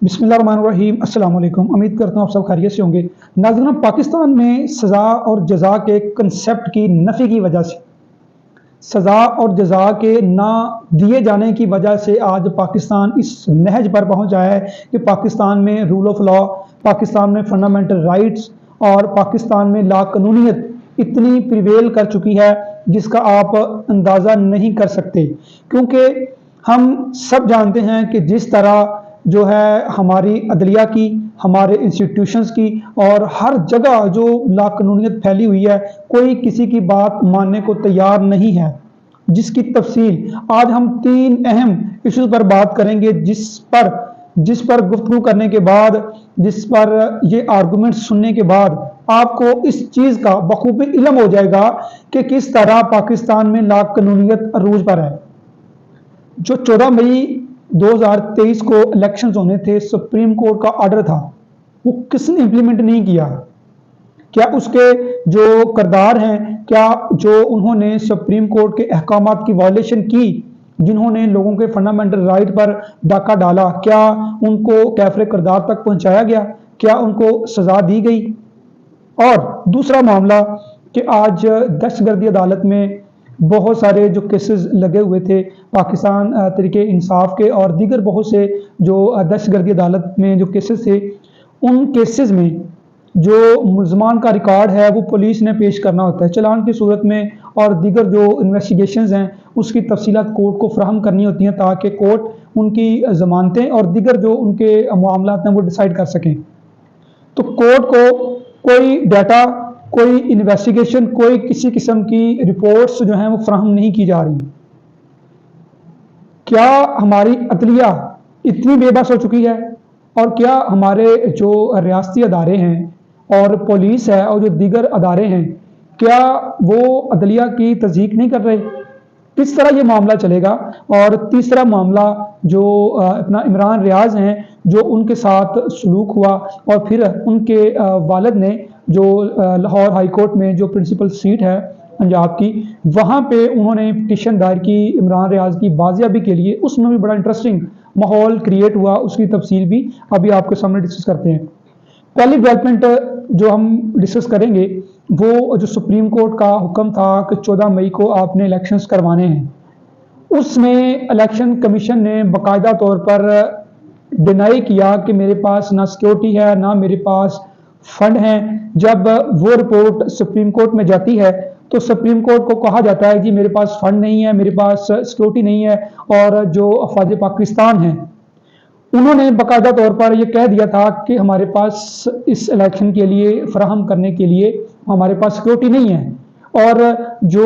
बिस्मिल्लाहिर्रहमानिर्रहीम। अस्सलाम वालेकुम। उम्मीद करता हूँ आप सब खैरियत से होंगे। नाज़रीन, पाकिस्तान में सज़ा और जज़ा के कंसेप्ट की नफ़ी की वजह से, सज़ा और जज़ा के ना दिए जाने की वजह से आज पाकिस्तान इस नहज पर पहुँचा है कि पाकिस्तान में रूल ऑफ लॉ, पाकिस्तान में फंडामेंटल राइट्स और पाकिस्तान में लाक़ानूनियत इतनी प्रिवेल कर चुकी है जिसका आप अंदाज़ा नहीं कर सकते। क्योंकि हम सब जानते हैं कि जिस तरह जो है हमारी अदलिया की, हमारे इंस्टीट्यूशंस की और हर जगह जो लाक़ानूनियत फैली हुई है, कोई किसी की बात मानने को तैयार नहीं है, जिसकी तफसील आज हम 3 अहम इशूज़ पर बात करेंगे, जिस पर गुफ्तगू करने के बाद, जिस पर ये आर्गूमेंट सुनने के बाद आपको इस चीज़ का बखूबी इल्म हो जाएगा कि किस तरह पाकिस्तान में लाक़ानूनियत अरूज पर है। जो 14 मई 2023 को इलेक्शंस होने थे, सुप्रीम कोर्ट का ऑर्डर था, वो किसने इंप्लीमेंट नहीं किया? क्या उसके जो किरदार हैं, क्या जो उन्होंने सुप्रीम कोर्ट के अहकामात की वायलेशन की, जिन्होंने लोगों के फंडामेंटल राइट पर डाका डाला, क्या उनको कैफरे किरदार तक पहुंचाया गया? क्या उनको सज़ा दी गई? और दूसरा मामला कि आज दहशतगर्दी अदालत में बहुत सारे जो केसेस लगे हुए थे पाकिस्तान तरीके इंसाफ के और दीगर बहुत से जो दहशतगर्दी अदालत में जो केसेस थे, उन केसेस में जो मुल्ज़मान का रिकॉर्ड है वो पुलिस ने पेश करना होता है चालान की सूरत में, और दीगर जो इन्वेस्टिगेशंस हैं उसकी तफसीलात कोर्ट को फराहम करनी होती हैं ताकि कोर्ट उनकी ज़मानतें और दीगर जो उनके मामलात हैं वो डिसाइड कर सकें। तो कोर्ट को कोई डाटा, कोई इन्वेस्टिगेशन, कोई किसी किस्म की रिपोर्ट्स जो हैं वो फराहम नहीं की जा रही। क्या हमारी अदलिया इतनी बेबस हो चुकी है? और क्या हमारे जो रियासती अदारे हैं और पुलिस है और जो दीगर अदारे हैं, क्या वो अदलिया की तस्दीक नहीं कर रहे? किस तरह ये मामला चलेगा? और तीसरा मामला जो अपना इमरान रियाज हैं, जो उनके साथ सलूक हुआ और फिर उनके वालिद ने जो लाहौर हाई कोर्ट में जो प्रिंसिपल सीट है पंजाब की, वहाँ पे उन्होंने पिटीशन दायर की इमरान रियाज की बाजियाबी के लिए। उसमें भी बड़ा इंटरेस्टिंग माहौल क्रिएट हुआ, उसकी तफसील भी अभी आपके सामने डिस्कस करते हैं। पहली डेवलपमेंट जो हम डिस्कस करेंगे वो जो सुप्रीम कोर्ट का हुक्म था कि 14 मई को आपने इलेक्शंस करवाने हैं, उसमें इलेक्शन कमीशन ने बाकायदा तौर पर डिनाई किया कि मेरे पास ना सिक्योरिटी है, ना मेरे पास फंड हैं। जब वो रिपोर्ट सुप्रीम कोर्ट में जाती है तो सुप्रीम कोर्ट को कहा जाता है कि मेरे पास फंड नहीं है, मेरे पास सिक्योरिटी नहीं है, और जो अफवाज पाकिस्तान हैं उन्होंने बाकायदा तौर पर यह कह दिया था कि हमारे पास इस इलेक्शन के लिए फराहम करने के लिए हमारे पास सिक्योरिटी नहीं है। और जो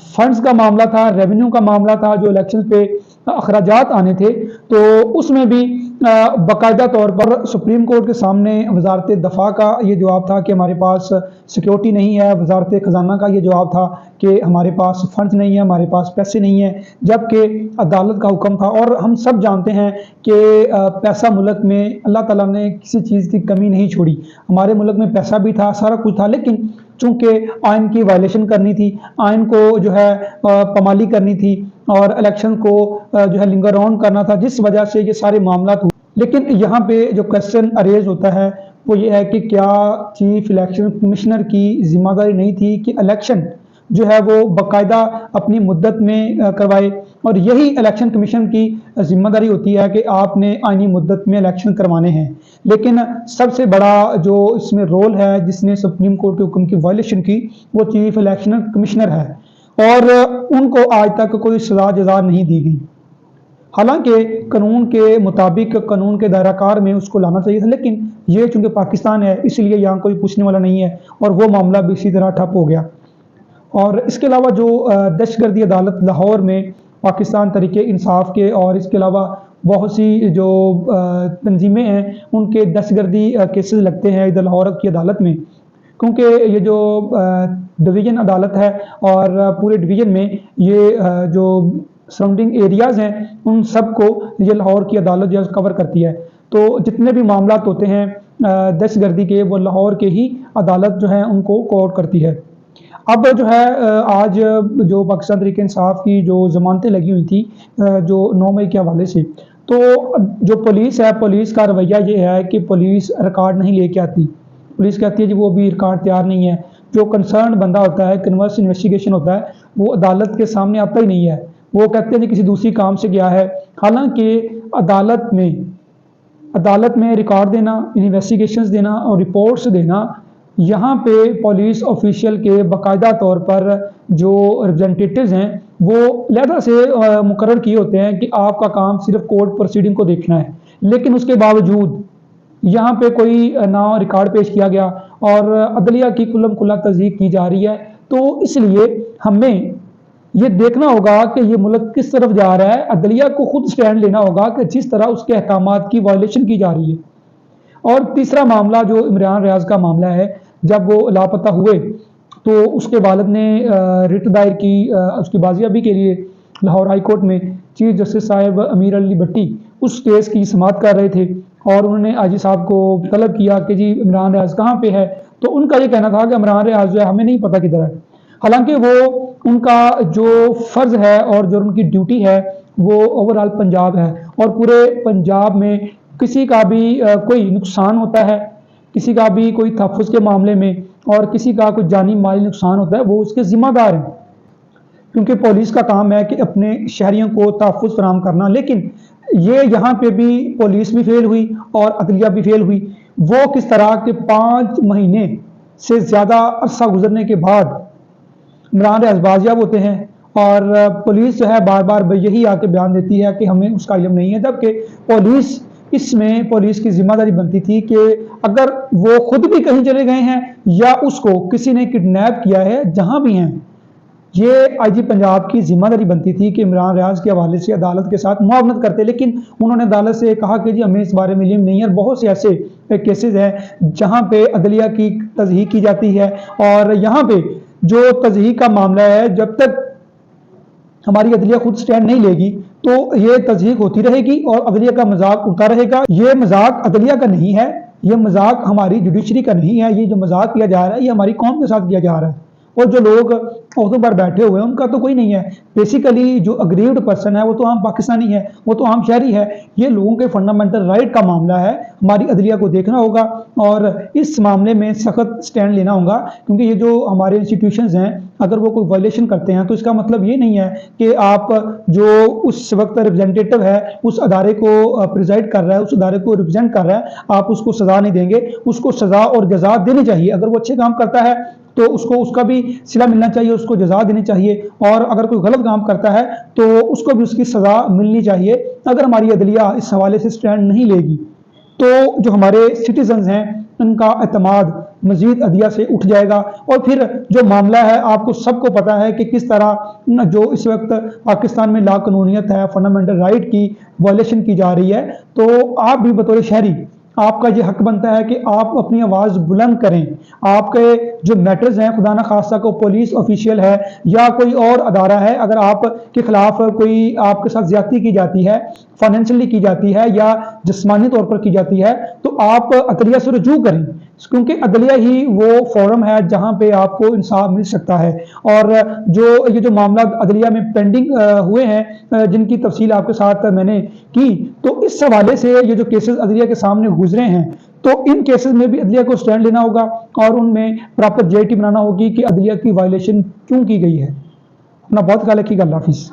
फंड्स का मामला था, रेवेन्यू का मामला था, जो इलेक्शन पे अखराजात आने थे, तो उसमें भी बाकायदा तौर पर सुप्रीम कोर्ट के सामने वजारत दफा का ये जवाब था कि हमारे पास सिक्योरिटी नहीं है, वजारत खजाना का ये जवाब था कि हमारे पास फंड्स नहीं है, हमारे पास पैसे नहीं है, जबकि अदालत का हुक्म था। और हम सब जानते हैं कि पैसा मुल्क में अल्लाह ताला ने किसी चीज़ की कमी नहीं छोड़ी। हमारे मुल्क में पैसा भी था, सारा कुछ था, लेकिन चूँकि आइन की वायलेशन करनी थी, आइन को जो है पमाली करनी थी और इलेक्शन को जो है लिंगर ऑन करना था, जिस वजह से ये सारे मामला हुए। लेकिन यहाँ पे जो क्वेश्चन अरेज होता है वो ये है कि क्या चीफ इलेक्शन कमिश्नर की जिम्मेदारी नहीं थी कि इलेक्शन जो है वो बाकायदा अपनी मुद्दत में करवाए? और यही इलेक्शन कमीशन की जिम्मेदारी होती है कि आपने आईनी मुद्दत में इलेक्शन करवाने हैं। लेकिन सबसे बड़ा जो इसमें रोल है जिसने सुप्रीम कोर्ट के हुक्म की वायलेशन की, वो चीफ इलेक्शन कमिश्नर है, और उनको आज तक कोई सजा जजा नहीं दी गई। हालांकि कानून के मुताबिक, कानून के दायराकार में उसको लाना चाहिए था, लेकिन ये चूँकि पाकिस्तान है इसलिए यहाँ कोई पूछने वाला नहीं है, और वो मामला भी इसी तरह ठप हो गया। और इसके अलावा जो दहशतगर्दी अदालत लाहौर में पाकिस्तान तरीके इंसाफ के और इसके अलावा बहुत सी जो तंजीमें हैं उनके दहशतगर्दी केसेस लगते हैं इधर लाहौर की अदालत में, क्योंकि ये जो डिवीज़न अदालत है और पूरे डिवीज़न में ये जो सराउंडिंग एरियाज़ हैं उन सब को ये लाहौर की अदालत जो कवर करती है। तो जितने भी मामलात होते हैं दहशतगर्दी के, वो लाहौर के ही अदालत जो है उनको कोर्ट करती है। अब जो है आज जो पाकिस्तान तहरीक इंसाफ की जो ज़मानतें लगी हुई थी जो 9 मई के हवाले से, تو جو پولیس ہے، پولیس کا رویہ یہ ہے کہ پولیس ریکارڈ نہیں لے کے آتی. پولیس کہتی ہے جی وہ ابھی ریکارڈ تیار نہیں ہے. جو کنسرن بندہ ہوتا ہے، کنورس انویسٹیگیشن ہوتا ہے، وہ عدالت کے سامنے آتا ہی نہیں ہے. وہ کہتے ہیں جی کسی دوسری کام سے گیا ہے. حالانکہ عدالت میں ریکارڈ دینا، انویسٹیگیشنز دینا اور رپورٹس دینا، یہاں پہ پولیس آفیشیل کے باقاعدہ طور پر جو ریپرزنٹیٹیوز ہیں وہ علیحدہ سے مقرر کیے ہوتے ہیں کہ آپ کا کام صرف کورٹ پروسیڈنگ کو دیکھنا ہے. لیکن اس کے باوجود یہاں پہ کوئی نہ ریکارڈ پیش کیا گیا اور عدلیہ کی کلم کلا تصدیق کی جا رہی ہے. تو اس لیے ہمیں یہ دیکھنا ہوگا کہ یہ ملک کس طرف جا رہا ہے. عدلیہ کو خود سٹینڈ لینا ہوگا کہ جس طرح اس کے احکامات کی وائلیشن کی جا رہی ہے. اور تیسرا معاملہ جو عمران ریاض کا معاملہ ہے، جب وہ لاپتہ ہوئے تو اس کے والد نے رٹ دائر کی اس کی بازیابی کے لیے لاہور ہائی کورٹ میں. چیف جسٹس صاحب امیر علی بھٹی اس کیس کی سماعت کر رہے تھے اور انہوں نے آئی جی صاحب کو طلب کیا کہ جی عمران ریاض کہاں پہ ہے. تو ان کا یہ کہنا تھا کہ عمران ریاض جو ہے ہمیں نہیں پتہ کدھر ہے. حالانکہ وہ ان کا جو فرض ہے اور جو ان کی ڈیوٹی ہے وہ اوورال پنجاب ہے، اور پورے پنجاب میں کسی کا بھی کوئی نقصان ہوتا ہے، کسی کا بھی کوئی تحفظ کے معاملے میں اور کسی کا کوئی جانی مالی نقصان ہوتا ہے، وہ اس کے ذمہ دار ہیں. کیونکہ پولیس کا کام ہے کہ اپنے شہریوں کو تحفظ فراہم کرنا. لیکن یہ یہاں پہ بھی پولیس بھی فیل ہوئی اور عدلیہ بھی فیل ہوئی. وہ کس طرح کہ 5 مہینے سے زیادہ عرصہ گزرنے کے بعد عمران ریاض بازیاب ہوتے ہیں اور پولیس جو ہے بار بار یہی آ کے بیان دیتی ہے کہ ہمیں اس کا علم نہیں ہے. جبکہ پولیس کی ذمہ داری بنتی تھی کہ اگر وہ خود بھی کہیں چلے گئے ہیں یا اس کو کسی نے کڈنیپ کیا ہے، جہاں بھی ہیں، یہ آئی جی پنجاب کی ذمہ داری بنتی تھی کہ عمران ریاض کے حوالے سے عدالت کے ساتھ معاونت کرتے. لیکن انہوں نے عدالت سے کہا کہ جی ہمیں اس بارے میں علم نہیں ہے. اور بہت سے ایسے کیسز ہیں جہاں پہ عدلیہ کی تصحیح کی جاتی ہے، اور یہاں پہ جو تصحیح کا معاملہ ہے جب تک ہماری عدلیہ خود سٹینڈ نہیں لے گی تو یہ تصحیح ہوتی رہے گی اور عدلیہ کا مذاق اڑتا رہے گا. یہ مذاق عدلیہ کا نہیں ہے، یہ مذاق ہماری جوڈیشری کا نہیں ہے. یہ جو مذاق کیا جا رہا ہے یہ ہماری قوم کے ساتھ کیا جا رہا ہے. اور جو لوگ عہدوں پر بیٹھے ہوئے ہیں ان کا تو کوئی نہیں ہے. بیسیکلی جو اگریوڈ پرسن ہے وہ تو عام پاکستانی ہے، وہ تو عام شہری ہے. یہ لوگوں کے فنڈامنٹل رائٹ کا معاملہ ہے. ہماری عدلیہ کو دیکھنا ہوگا اور اس معاملے میں سخت سٹینڈ لینا ہوگا. کیونکہ یہ جو ہمارے انسٹیٹیوشنز ہیں اگر وہ کوئی وائلیشن کرتے ہیں تو اس کا مطلب یہ نہیں ہے کہ آپ جو اس وقت ریپرزینٹیٹیو ہے، اس ادارے کو پریزائڈ کر رہا ہے، اس ادارے کو ریپرزینٹ کر رہا ہے، آپ اس کو سزا نہیں دیں گے. اس کو سزا اور جزا دینی چاہیے. اگر وہ اچھے کام کرتا ہے تو اس کو اس کا بھی صلہ ملنا چاہیے، اس کو جزا دینی چاہیے. اور اگر کوئی غلط کام کرتا ہے تو اس کو بھی اس کی سزا ملنی چاہیے. اگر ہماری عدلیہ اس حوالے سے سٹینڈ نہیں لے گی تو جو ہمارے سٹیزنز ہیں ان کا اعتماد مزید عدلیہ سے اٹھ جائے گا. اور پھر جو معاملہ ہے آپ کو سب کو پتہ ہے کہ کس طرح جو اس وقت پاکستان میں لا قانونیت ہے، فنڈامنٹل رائٹ کی وائلیشن کی جا رہی ہے. تو آپ بھی بطور شہری آپ کا یہ حق بنتا ہے کہ آپ اپنی آواز بلند کریں. آپ کے جو میٹرز ہیں، خدا نہ خواستہ کو پولیس آفیشیل ہے یا کوئی اور ادارہ ہے، اگر آپ کے خلاف کوئی آپ کے ساتھ زیادتی کی جاتی ہے، فائنینشلی کی جاتی ہے یا جسمانی طور پر کی جاتی ہے، تو آپ عدلیہ سے رجوع کریں. کیونکہ عدلیہ ہی وہ فورم ہے جہاں پہ آپ کو انصاف مل سکتا ہے. اور یہ جو معاملات عدلیہ میں پینڈنگ ہوئے ہیں جن کی تفصیل آپ کے ساتھ میں نے کی، تو اس حوالے سے یہ جو کیسز عدلیہ کے سامنے گزرے ہیں تو ان کیسز میں بھی عدلیہ کو سٹینڈ لینا ہوگا اور ان میں پراپر جے ٹی بنانا ہوگی کہ عدلیہ کی وائلیشن کیوں کی گئی ہے. اپنا بہت خیال رکھیے گا. اللہ حافظ.